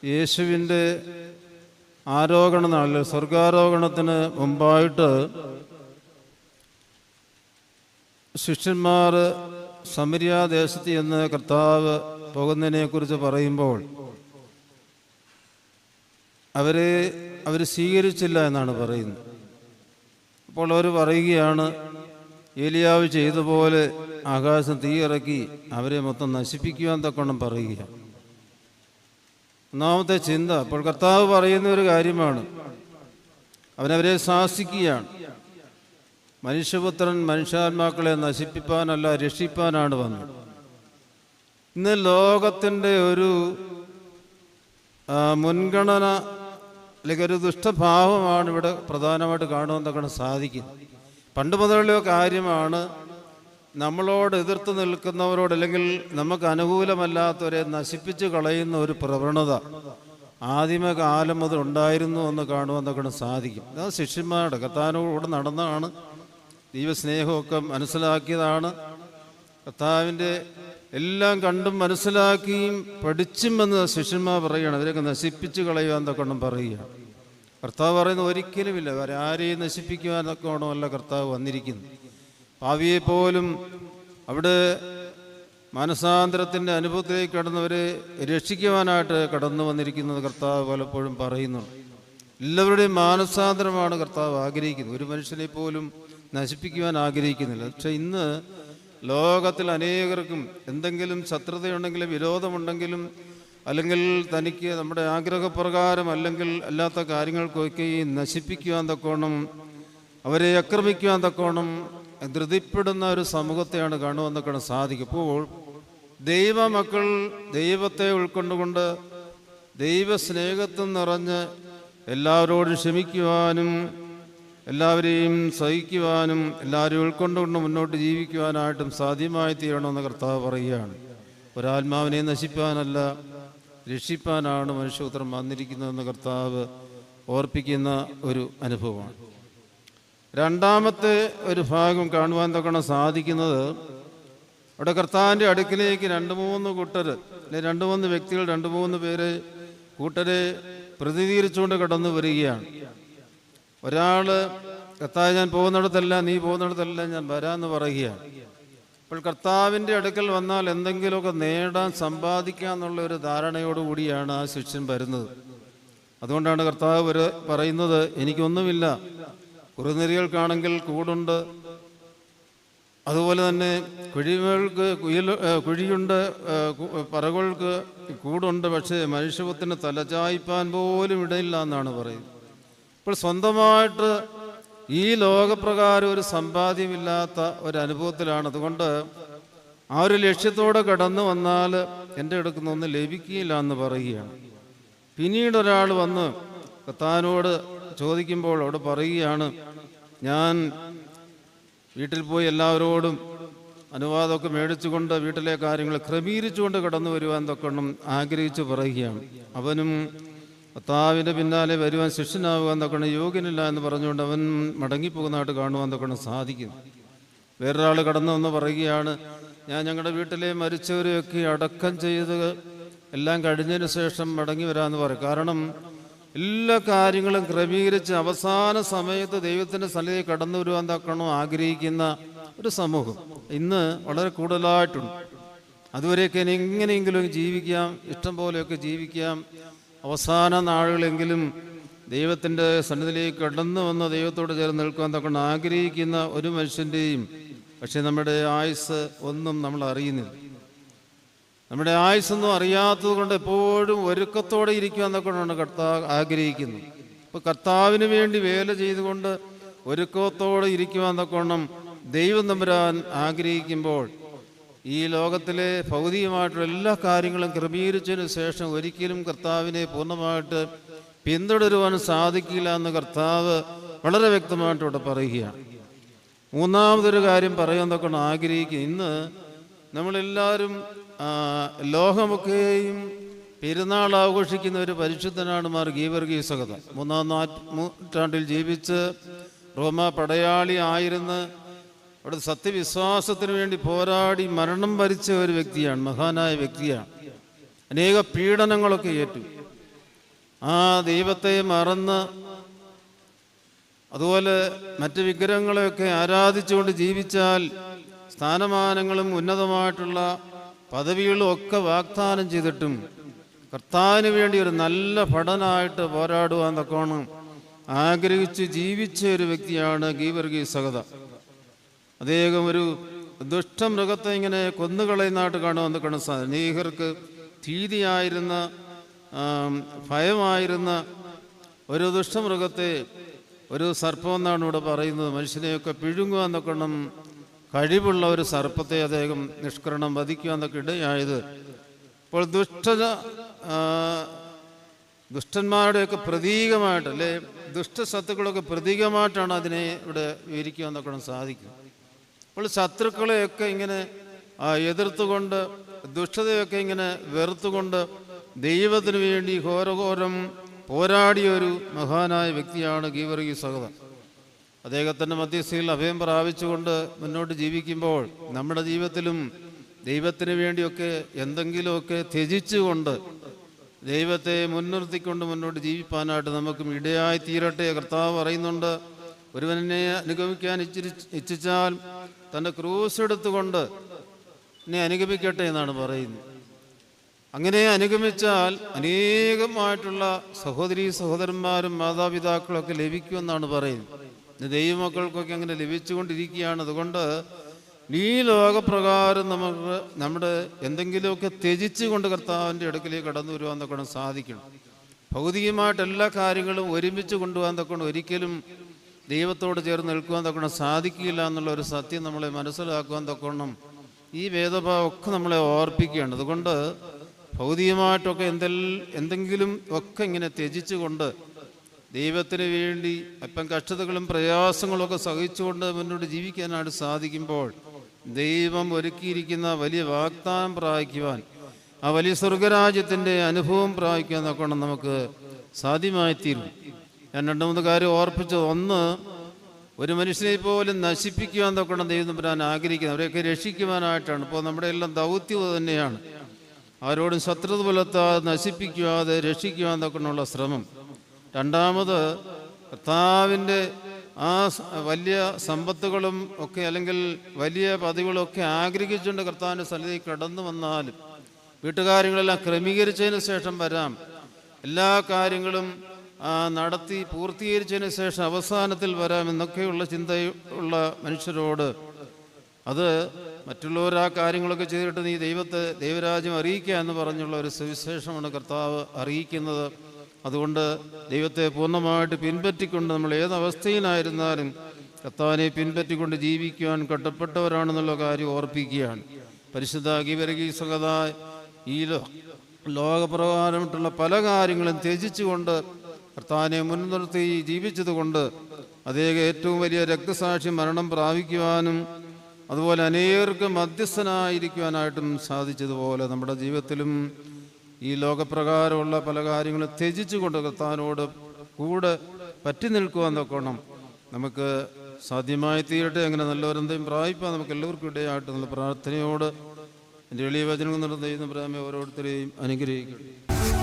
യേശുവിൻ്റെ ആരോഹണ നാളിൽ സ്വർഗാരോഹണത്തിന് മുമ്പായിട്ട് ശിഷ്യന്മാർ സമരിയാദേശത്ത് എന്ന് കർത്താവ് പോകുന്നതിനെക്കുറിച്ച് പറയുമ്പോൾ അവർ സ്വീകരിച്ചില്ല എന്നാണ് പറയുന്നത്. അപ്പോൾ അവർ പറയുകയാണ്, ഏലിയാവ് ചെയ്ത പോലെ ആകാശം തീയിറക്കി അവരെ മൊത്തം നശിപ്പിക്കുവാൻ തക്കോണം പറയുക. ഒന്നാമത്തെ ചിന്ത. അപ്പോൾ കർത്താവ് പറയുന്ന ഒരു കാര്യമാണ്, അവനവരെ ശാസിക്കുകയാണ്. മനുഷ്യപുത്രൻ മനുഷ്യാത്മാക്കളെ നശിപ്പിക്കാനല്ല, രക്ഷിപ്പാനാണ് വന്നത്. ഇന്ന് ലോകത്തിൻ്റെ ഒരു മുൻഗണന അല്ലെങ്കിൽ ഒരു ദുഷ്ടഭാവമാണ് ഇവിടെ പ്രധാനമായിട്ട് കാണുവാൻ സാധിക്കുന്നത്. പണ്ട് മുതലുള്ള കാര്യമാണ്, നമ്മളോട് എതിർത്ത് നിൽക്കുന്നവരോട് അല്ലെങ്കിൽ നമുക്ക് അനുകൂലമല്ലാത്തവരെ നശിപ്പിച്ച് കളയുന്ന ഒരു പ്രവണത ആദിമകാലം മുതൽ ഉണ്ടായിരുന്നു എന്ന് കാണുവാൻ സാധിക്കും. അത് ശിഷ്യന്മാരുടെ കർത്താവിനോട് നടന്നതാണ്, ദൈവസ്നേഹമൊക്കെ മനസ്സിലാക്കിയതാണ്. കർത്താവിൻ്റെ എല്ലാം കണ്ടും മനസ്സിലാക്കിയും പഠിച്ചും എന്ന് ശിഷ്യന്മാർ പറയുകയാണ്. അവരൊക്കെ നശിപ്പിച്ച് കളയുവാൻ തക്കണം പറയുകയാണ്. കർത്താവ് പറയുന്നത് ഒരിക്കലുമില്ല, ആരെയും നശിപ്പിക്കുവാൻ തക്കവണ്ണമല്ല കർത്താവ് വന്നിരിക്കുന്നത്. പാപിയെപ്പോലും അവിടെ മാനസാന്തരത്തിൻ്റെ അനുഭവത്തിലേക്ക് കടന്നവരെ രക്ഷിക്കുവാനായിട്ട് കടന്നു വന്നിരിക്കുന്നത് കർത്താവ് പലപ്പോഴും പറയുന്നുണ്ട്. എല്ലാവരുടെയും മാനസാന്തരമാണ് കർത്താവ് ആഗ്രഹിക്കുന്നത്. ഒരു മനുഷ്യനെ പോലും നശിപ്പിക്കുവാൻ ആഗ്രഹിക്കുന്നില്ല. പക്ഷെ ഇന്ന് ലോകത്തിൽ അനേകർക്കും എന്തെങ്കിലും ശത്രുതയുണ്ടെങ്കിലും വിരോധമുണ്ടെങ്കിലും അല്ലെങ്കിൽ തനിക്ക് നമ്മുടെ ആഗ്രഹപ്രകാരം അല്ലെങ്കിൽ അല്ലാത്ത കാര്യങ്ങൾക്കൊക്കെ നശിപ്പിക്കുവാൻ തക്കോണം, അവരെ ആക്രമിക്കുവാൻ തക്കോണം ധൃതിപ്പെടുന്ന ഒരു സമൂഹത്തെയാണ് കാണുവാൻ സാധിക്കും. അപ്പോൾ ദൈവമക്കൾ ദൈവത്തെ ഉൾക്കൊണ്ടുകൊണ്ട് ദൈവസ്നേഹത്തിൽ നിറഞ്ഞ് എല്ലാവരോടും ക്ഷമിക്കുവാനും എല്ലാവരെയും സഹിക്കുവാനും എല്ലാവരും ഉൾക്കൊണ്ടുകൊണ്ട് മുന്നോട്ട് ജീവിക്കുവാനായിട്ടും സാധ്യമായി തീരണമെന്ന് കർത്താവ് പറയുകയാണ്. ഒരാത്മാവിനെ നശിപ്പാനല്ല, രക്ഷിപ്പാനാണ് മനുഷ്യപുത്രൻ വന്നിരിക്കുന്നതെന്ന് കർത്താവ് ഓർപ്പിക്കുന്ന ഒരു അനുഭവമാണ്. രണ്ടാമത്തെ ഒരു ഭാഗം കാണുവാൻ തക്കണം സാധിക്കുന്നത്, അവിടെ കർത്താവിൻ്റെ അടുക്കിലേക്ക് 2-3 കൂട്ടർ അല്ലെ 2-3 വ്യക്തികൾ 2-3 പേര് കൂട്ടരെ പ്രതിനിധീകരിച്ചുകൊണ്ട് കടന്നു വരികയാണ്. ഒരാൾ കർത്താവ് ഞാൻ പോകുന്നിടത്തല്ല, നീ പോകുന്നിടത്തല്ല, ഞാൻ വരാമെന്ന് പറയുകയാണ്. അപ്പോൾ കർത്താവിൻ്റെ അടുക്കൽ വന്നാൽ എന്തെങ്കിലുമൊക്കെ നേടാൻ സമ്പാദിക്കുക എന്നുള്ള ഒരു ധാരണയോടുകൂടിയാണ് ആ ശിഷ്യൻ വരുന്നത്. അതുകൊണ്ടാണ് കർത്താവ് പറയുന്നത്, എനിക്കൊന്നുമില്ല, കുറുനരികൾക്കാണെങ്കിൽ കൂടുണ്ട്, അതുപോലെ തന്നെ കുഴിയുണ്ട്, പറകൾക്ക് കൂടുണ്ട്, പക്ഷേ മനുഷ്യപുത്രന് തലചായ്പാൻ പോലും ഇടയില്ല എന്നാണ് പറയുന്നത്. ഇപ്പോൾ സ്വന്തമായിട്ട് ഈ ലോകപ്രകാരം ഒരു സമ്പാദ്യമില്ലാത്ത ഒരനുഭവത്തിലാണ്. അതുകൊണ്ട് ആ ഒരു ലക്ഷ്യത്തോടെ കടന്നു വന്നാൽ എൻ്റെ അടുക്കുന്നൊന്നും ലഭിക്കുകയില്ല എന്ന് പറയുകയാണ്. പിന്നീട് ഒരാൾ വന്ന് കർത്താവിനോട് ചോദിക്കുമ്പോൾ അവിടെ പറയുകയാണ്, ഞാൻ വീട്ടിൽ പോയി എല്ലാവരോടും അനുവാദമൊക്കെ മേടിച്ചുകൊണ്ട് വീട്ടിലെ കാര്യങ്ങൾ ക്രമീകരിച്ചുകൊണ്ട് കടന്നു വരുവാൻ തൊക്കണം ആഗ്രഹിച്ചു പറയുകയാണ്. അവനും കർത്താവിൻ്റെ പിന്നാലെ വരുവാൻ ശിഷ്യനാവുക എന്നൊക്കെ യോഗ്യനില്ല എന്ന് പറഞ്ഞുകൊണ്ട് അവൻ മടങ്ങിപ്പോകുന്നതായിട്ട് കാണുവാൻ തൊക്കെ സാധിക്കും. വേറൊരാൾ കടന്നു വന്ന് പറയുകയാണ്, ഞാൻ ഞങ്ങളുടെ വീട്ടിലെ മരിച്ചവരെയൊക്കെ അടക്കം ചെയ്ത് എല്ലാം കഴിഞ്ഞതിന് ശേഷം മടങ്ങി വരാമെന്ന് പറയും. കാരണം എല്ലാ കാര്യങ്ങളും ക്രമീകരിച്ച് അവസാന സമയത്ത് ദൈവത്തിൻ്റെ സന്നിധിയിൽ കടന്നു വരുവാൻ തക്കണോ ആഗ്രഹിക്കുന്ന ഒരു സമൂഹം ഇന്ന് വളരെ കൂടുതലായിട്ടുണ്ട്. അതുവരെയൊക്കെ എങ്ങനെയെങ്കിലും ജീവിക്കാം, ഇഷ്ടം പോലെയൊക്കെ ജീവിക്കാം, അവസാന നാളുകളെങ്കിലും ദൈവത്തിൻ്റെ സന്നിധിയിലേക്ക് കടന്നു വന്ന് ദൈവത്തോട് ചേർന്ന് നിൽക്കാൻ തക്കൊണ്ട് ആഗ്രഹിക്കുന്ന ഒരു മനുഷ്യൻ്റെയും പക്ഷെ നമ്മുടെ ആയുസ് ഒന്നും നമ്മൾ അറിയുന്നില്ല. നമ്മുടെ ആയുസ്സൊന്നും അറിയാത്തത് കൊണ്ട് എപ്പോഴും ഒരുക്കത്തോടെ ഇരിക്കുവാൻ തക്കൊണ്ടാണ് കർത്താവ് ആഗ്രഹിക്കുന്നത്. ഇപ്പോൾ കർത്താവിന് വേണ്ടി വേല ചെയ്തുകൊണ്ട് ഒരുക്കത്തോടെ ഇരിക്കുവാൻ തക്കോണം ദൈവം തമ്പുരാൻ ആഗ്രഹിക്കുമ്പോൾ ഈ ലോകത്തിലെ ഭൗതികമായിട്ടുള്ള എല്ലാ കാര്യങ്ങളും ക്രമീകരിച്ചതിന് ശേഷം ഒരിക്കലും കർത്താവിനെ പൂർണ്ണമായിട്ട് പിന്തുടരുവാൻ സാധിക്കില്ല എന്ന് കർത്താവ് വളരെ വ്യക്തമായിട്ട് ഇവിടെ പറയുകയാണ്. മൂന്നാമതൊരു കാര്യം പറയാൻ തൊക്കെ ആഗ്രഹിക്കുക, ഇന്ന് നമ്മളെല്ലാവരും ലോകമൊക്കെയും പെരുന്നാൾ ആഘോഷിക്കുന്ന ഒരു പരിശുദ്ധനാണ് മാർ ഗീവർഗീസകത. 3-ാം നൂറ്റാണ്ടിൽ ജീവിച്ച് റോമ പടയാളി ആയിരുന്ന് അവിടെ സത്യവിശ്വാസത്തിന് വേണ്ടി പോരാടി മരണം വരിച്ച ഒരു വ്യക്തിയാണ്, മഹാനായ വ്യക്തിയാണ്. അനേക പീഡനങ്ങളൊക്കെ ഏറ്റു. ആ ദൈവത്തെ മറന്ന് അതുപോലെ മറ്റ് വിഗ്രഹങ്ങളെയൊക്കെ ആരാധിച്ചുകൊണ്ട് ജീവിച്ചാൽ സ്ഥാനമാനങ്ങളും ഉന്നതമായിട്ടുള്ള പദവികളും ഒക്കെ വാഗ്ദാനം ചെയ്തിട്ടും കർത്താവിന് വേണ്ടി ഒരു നല്ല ഭടനായിട്ട് പോരാടുവാൻ തക്കോണം ആഗ്രഹിച്ച് ജീവിച്ച ഒരു വ്യക്തിയാണ് ഗീവർഗീസ് സഹദ. അദ്ദേഹം ഒരു ദുഷ്ടമൃഗത്തെ ഇങ്ങനെ കൊന്നുകളയുന്നതായിട്ട് കാണുമെന്ന് കാണും. അനേകർക്ക് ഭീതിയായിരുന്ന ഭയമായിരുന്ന ഒരു ദുഷ്ടമൃഗത്തെ, ഒരു സർപ്പം എന്നാണ് ഇവിടെ പറയുന്നത്, മനുഷ്യനെയൊക്കെ പിഴുങ്ങുവാന്നൊക്കെ കഴിവുള്ള ഒരു സർപ്പത്തെ അദ്ദേഹം നിഷ്കരണം വധിക്കുവാന്നൊക്കെ ഇടയായത്. ഇപ്പോൾ ദുഷ്ടന്മാരുടെയൊക്കെ പ്രതീകമായിട്ട്, അല്ലെ ദുഷ്ടശത്രുക്കളൊക്കെ പ്രതീകമായിട്ടാണ് അതിനെ ഇവിടെ വിവരിക്കുവാന്നൊക്കെ സാധിക്കും. അപ്പോൾ ശത്രുക്കളെയൊക്കെ ഇങ്ങനെ എതിർത്തുകൊണ്ട്, ദുഷ്ടതയൊക്കെ ഇങ്ങനെ വെറുത്തുകൊണ്ട് ദൈവത്തിന് വേണ്ടി ഘോരഘോരം പോരാടിയ ഒരു മഹാനായ വ്യക്തിയാണ് ഗീവർഗീസ് സഹദ. അദ്ദേഹത്തിൻ്റെ മധ്യസ്ഥയിൽ അഭയം പ്രാപിച്ചുകൊണ്ട് മുന്നോട്ട് ജീവിക്കുമ്പോൾ നമ്മുടെ ജീവിതത്തിലും ദൈവത്തിന് വേണ്ടിയൊക്കെ എന്തെങ്കിലുമൊക്കെ ത്യജിച്ചുകൊണ്ട് ദൈവത്തെ മുൻനിർത്തിക്കൊണ്ട് മുന്നോട്ട് ജീവിപ്പാനായിട്ട് നമുക്കും ഇടയായി തീരട്ടെ. കർത്താവ് പറയുന്നുണ്ട്, ഒരുവനെ അനുഗമിക്കാൻ ഇച്ഛിച്ചാൽ തൻ്റെ ക്രൂസ് എടുത്തുകൊണ്ട് എന്നെ അനുഗമിക്കട്ടെ എന്നാണ് പറയുന്നത്. അങ്ങനെ അനുഗമിച്ചാൽ അനേകമായിട്ടുള്ള സഹോദരീ സഹോദരന്മാരും മാതാപിതാക്കളൊക്കെ ലഭിക്കുമെന്നാണ് പറയുന്നത്. ദൈവമക്കൾക്കൊക്കെ അങ്ങനെ ലഭിച്ചുകൊണ്ടിരിക്കുകയാണ്. അതുകൊണ്ട് ഈ ലോകപ്രകാരം നമുക്ക് നമ്മുടെ എന്തെങ്കിലുമൊക്കെ ത്യജിച്ചുകൊണ്ട് കർത്താവിൻ്റെ അടുക്കിലേക്ക് കടന്നു വരുവാൻ തൊക്കെ സാധിക്കണം. ഭൗതികമായിട്ട് എല്ലാ കാര്യങ്ങളും ഒരുമിച്ച് കൊണ്ടുപോകാൻ തൊക്കെ ഒരിക്കലും ദൈവത്തോട് ചേർന്ന് നിൽക്കുവാൻ തൊക്കെ സാധിക്കില്ല എന്നുള്ള ഒരു സത്യം നമ്മളെ മനസ്സിലാക്കുവാൻ തൊക്കണം ഈ വേദഭാവമൊക്കെ നമ്മളെ ഓർപ്പിക്കുകയാണ്. അതുകൊണ്ട് ഭൗതികമായിട്ടൊക്കെ എന്തെങ്കിലും ഒക്കെ ഇങ്ങനെ ത്യജിച്ചുകൊണ്ട് ദൈവത്തിന് വേണ്ടി അല്പം കഷ്ടതകളും പ്രയാസങ്ങളൊക്കെ സഹിച്ചുകൊണ്ട് മുന്നോട്ട് ജീവിക്കാനായിട്ട് സാധിക്കുമ്പോൾ ദൈവം ഒരുക്കിയിരിക്കുന്ന വലിയ വാഗ്ദാനം പ്രാപിക്കുവാൻ, ആ വലിയ സ്വർഗരാജ്യത്തിൻ്റെ അനുഭവം പ്രാപിക്കാൻ നോക്കണം നമുക്ക് സാധ്യമായിത്തീരും. ഞാൻ 2-3 കാര്യം ഓർപ്പിച്ചത്, ഒന്ന്, ഒരു മനുഷ്യനെ പോലും നശിപ്പിക്കുവാൻ നോക്കണം ദൈവം തമ്പുരാൻ ആഗ്രഹിക്കുന്നത്, അവരെയൊക്കെ രക്ഷിക്കുവാനായിട്ടാണ്. ഇപ്പോൾ നമ്മുടെ എല്ലാം ദൗത്യം തന്നെയാണ്. ആരോടും ശത്രുത പുലർത്താതെ നശിപ്പിക്കുവാതെ രക്ഷിക്കുവാൻ നോക്കണമുള്ള ശ്രമം. രണ്ടാമത്, കർത്താവിൻ്റെ ആ വലിയ സമ്പത്തുകളും ഒക്കെ അല്ലെങ്കിൽ വലിയ പദവികളും ഒക്കെ ആഗ്രഹിച്ചുകൊണ്ട് കർത്താവിൻ്റെ സന്നിധിയിൽ കടന്നു വന്നാലും വീട്ടുകാര്യങ്ങളെല്ലാം ക്രമീകരിച്ചതിന് ശേഷം വരാം, എല്ലാ കാര്യങ്ങളും നടത്തി പൂർത്തീകരിച്ചതിന് ശേഷം അവസാനത്തിൽ വരാം എന്നൊക്കെയുള്ള ചിന്തയുള്ള മനുഷ്യരോട് അത് മറ്റുള്ളവർ ആ കാര്യങ്ങളൊക്കെ ചെയ്തിട്ട് നീ ദൈവരാജ്യം അറിയിക്കുക എന്ന് പറഞ്ഞുള്ള ഒരു സുവിശേഷമാണ് കർത്താവ് അറിയിക്കുന്നത്. അതുകൊണ്ട് ദൈവത്തെ പൂർണ്ണമായിട്ട് പിൻപറ്റിക്കൊണ്ട് നമ്മൾ ഏതവസ്ഥയിലായിരുന്നാലും കർത്താവിനെ പിൻപറ്റിക്കൊണ്ട് ജീവിക്കുവാൻ കട്ടപ്പെട്ടവരാണെന്നുള്ള കാര്യം ഓർപ്പിക്കുകയാണ്. പരിശുദ്ധ ഗീവർഗീസ് സഹദ ഈ ലോകപ്രകാരമായിട്ടുള്ള പല കാര്യങ്ങളും ത്യജിച്ചുകൊണ്ട് കർത്താവിനെ മുൻനിർത്തി ജീവിച്ചതുകൊണ്ട് അദ്ദേഹം ഏറ്റവും വലിയ രക്തസാക്ഷി മരണം പ്രാപിക്കുവാനും അതുപോലെ അനേകർക്ക് മധ്യസ്ഥനായിരിക്കുവാനായിട്ടും സാധിച്ചതുപോലെ നമ്മുടെ ജീവിതത്തിലും ഈ ലോകപ്രകാരമുള്ള പല കാര്യങ്ങളും ത്യജിച്ചുകൊണ്ട് കർത്താവിനോട് കൂടെ പറ്റി നിൽക്കുവാൻ നോക്കണം നമുക്ക് സാധ്യമായി തീരട്ടെ. അങ്ങനെ നല്ലവരെന്തെങ്കിലും പ്രാപിപ്പാൻ നമുക്ക് എല്ലാവർക്കും ഇടയായിട്ട് നല്ല പ്രാർത്ഥനയോട് എൻ്റെ എളിയ വചനങ്ങൾ നടത്തുന്ന ഓരോരുത്തരെയും അനുഗ്രഹിക്കട്ടെ.